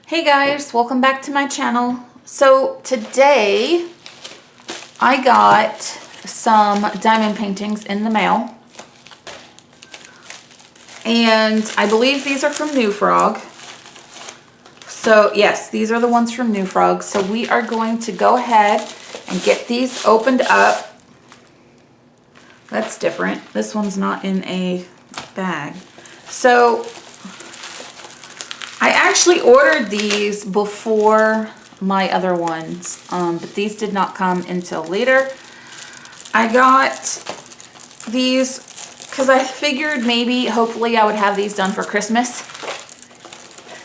Hey guys, welcome back to my channel. So today I got some diamond paintings in the mail. And I believe these are from NewFrog. So yes, these are the ones from NewFrog. So we are going to go ahead and get these opened up. That's different. This one's not in a bag. So I actually ordered these before my other ones, but these did not come until later. I got these because I figured maybe, hopefully, I would have these done for Christmas.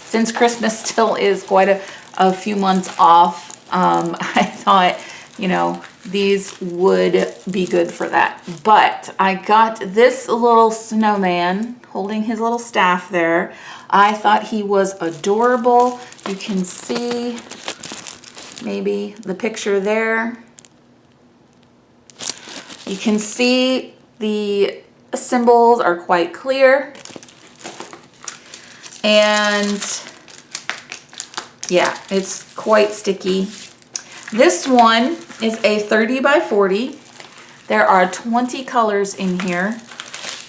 Since Christmas still is quite a few months off, I thought, you know, these would be good for that. But I got this little snowman holding his little staff there. I thought he was adorable. You can see maybe the picture there. You can see the symbols are quite clear. And yeah, it's quite sticky. This one is a 30 by 40. There are 20 colors in here,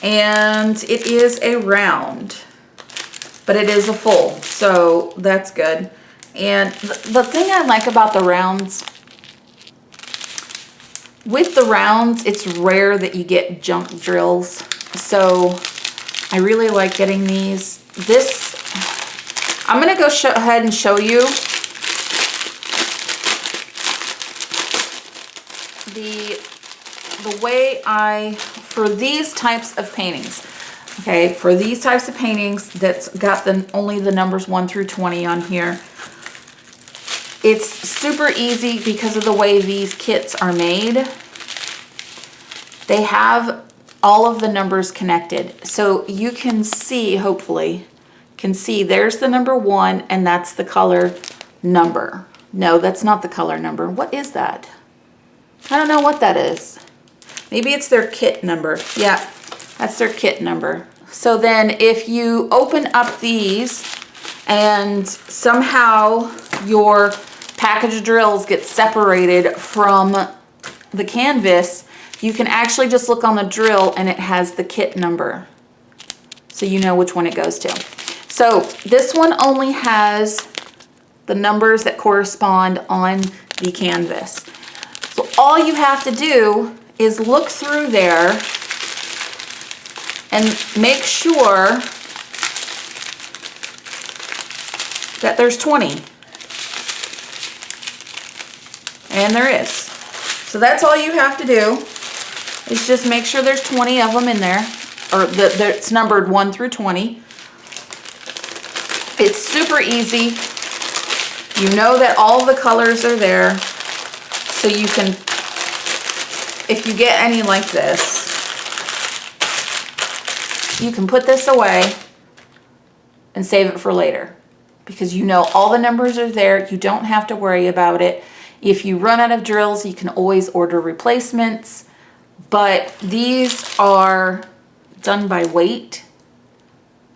and it is a round, but it is a full, so that's good. And the thing I like about the rounds, with the rounds, it's rare that you get junk drills, so I really like getting these. This, I'm gonna go ahead and show you the way for these types of paintings. Okay, for these types of paintings that's got only the numbers 1 through 20 on here, it's super easy because of the way these kits are made. They have all of the numbers connected. So you can see, hopefully, can see there's the number 1 and that's the color number. No, that's not the color number. What is that? I don't know what that is. Maybe it's their kit number. Yeah, that's their kit number. So then if you open up these and somehow your package drills get separated from the canvas, you can actually just look on the drill and it has the kit number. So you know which one it goes to. So this one only has the numbers that correspond on the canvas. So all you have to do is look through there and make sure that there's 20. And there is. So that's all you have to do, is just make sure there's 20 of them in there, or that it's numbered 1 through 20. It's super easy. You know that all the colors are there. So you can, if you get any like this, you can put this away and save it for later, because you know all the numbers are there. You don't have to worry about it. If you run out of drills, you can always order replacements, but these are done by weight,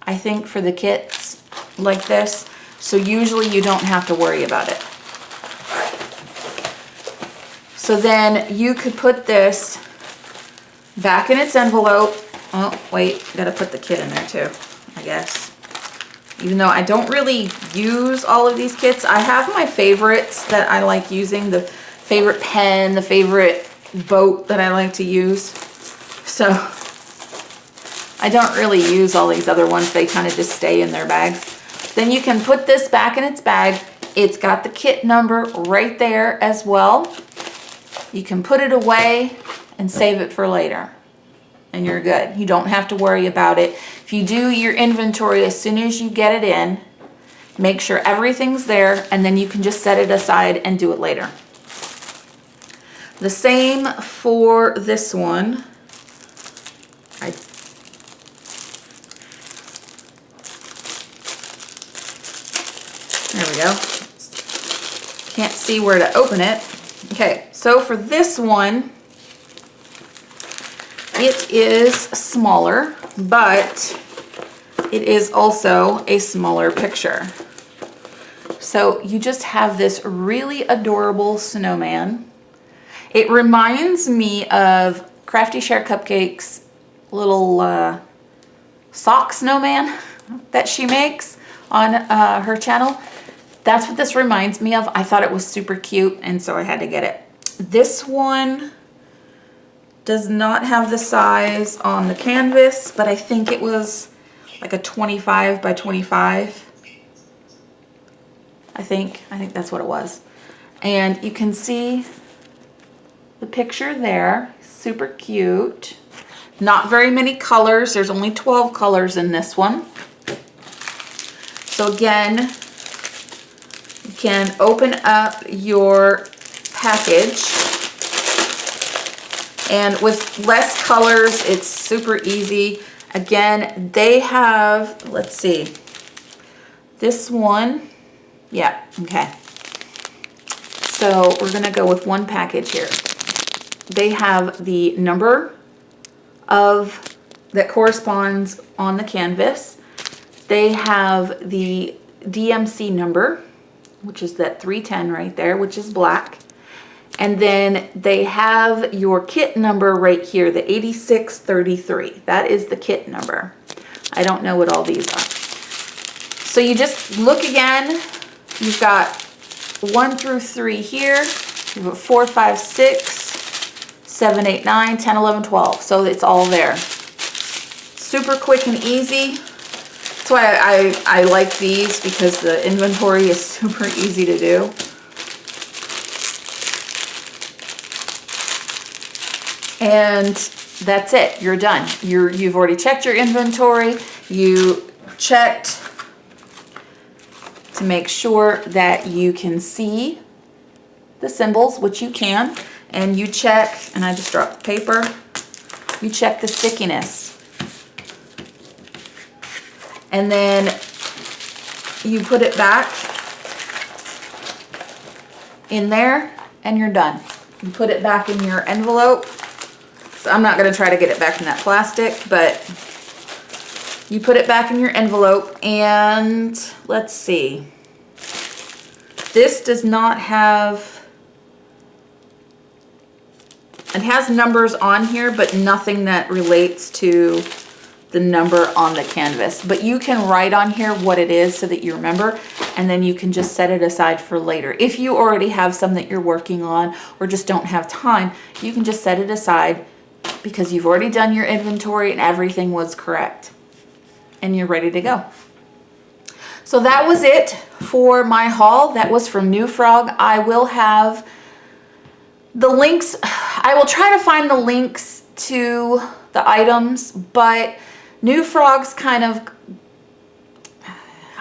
I think, for the kits like this. So usually you don't have to worry about it. So then you could put this back in its envelope. Oh, wait, gotta put the kit in there too, I guess. Even though I don't really use all of these kits, I have my favorites that I like using, the favorite pen, the favorite boat that I like to use. So I don't really use all these other ones. They kind of just stay in their bags. Then you can put this back in its bag. It's got the kit number right there as well. You can put it away and save it for later, and you're good. You don't have to worry about it. If you do your inventory as soon as you get it in, make sure everything's there, and then you can just set it aside and do it later. The same for this one. There we go. Can't see where to open it. Okay, so for this one, it is smaller, but it is also a smaller picture. So you just have this really adorable snowman. It reminds me of Crafty Share Cupcakes little sock snowman that she makes on her channel. That's what this reminds me of. I thought it was super cute, and so I had to get it. This one does not have the size on the canvas, but I think it was like a 25 by 25. I think that's what it was. And you can see the picture there. Super cute. Not very many colors. There's only 12 colors in this one. So again, you can open up your package, and with less colors, it's super easy. Again, they have, let's see, this one, yeah, okay. So we're gonna go with one package here. They have the number that corresponds on the canvas. They have the DMC number, which is that 310 right there, which is black. And then they have your kit number right here, the 8633. That is the kit number. I don't know what all these are. So you just look again. You've got 1 through 3 here. You've got 4, 5, 6, 7, 8, 9, 10, 11, 12. So it's all there. Super quick and easy. That's why I like these, because the inventory is super easy to do. And that's it. You're done. You've already checked your inventory. You checked to make sure that you can see the symbols, which you can. And you check, and I just dropped the paper, you check the stickiness. And then you put it back in there, and you're done. You put it back in your envelope. So I'm not going to try to get it back in that plastic, but you put it back in your envelope, and let's see. This does not have, it has numbers on here, but nothing that relates to the number on the canvas. But you can write on here what it is so that you remember, and then you can just set it aside for later. If you already have some that you're working on or just don't have time, you can just set it aside because you've already done your inventory and everything was correct. And you're ready to go. So that was it for my haul. That was from NewFrog. I will have the links. I will try to find the links to the items, but NewFrog's kind of,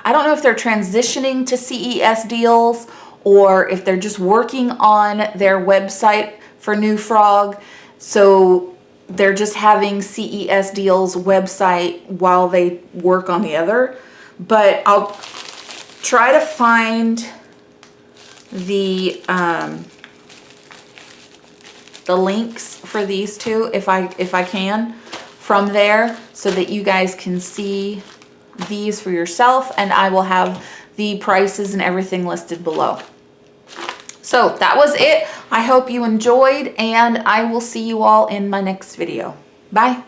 I don't know if they're transitioning to CES deals or if they're just working on their website for NewFrog. So they're just having CES deals website while they work on the other. But I'll try to find the links for these two if I can from there, so that you guys can see these for yourself, and I will have the prices and everything listed below. So that was it. I hope you enjoyed, and I will see you all in my next video. Bye.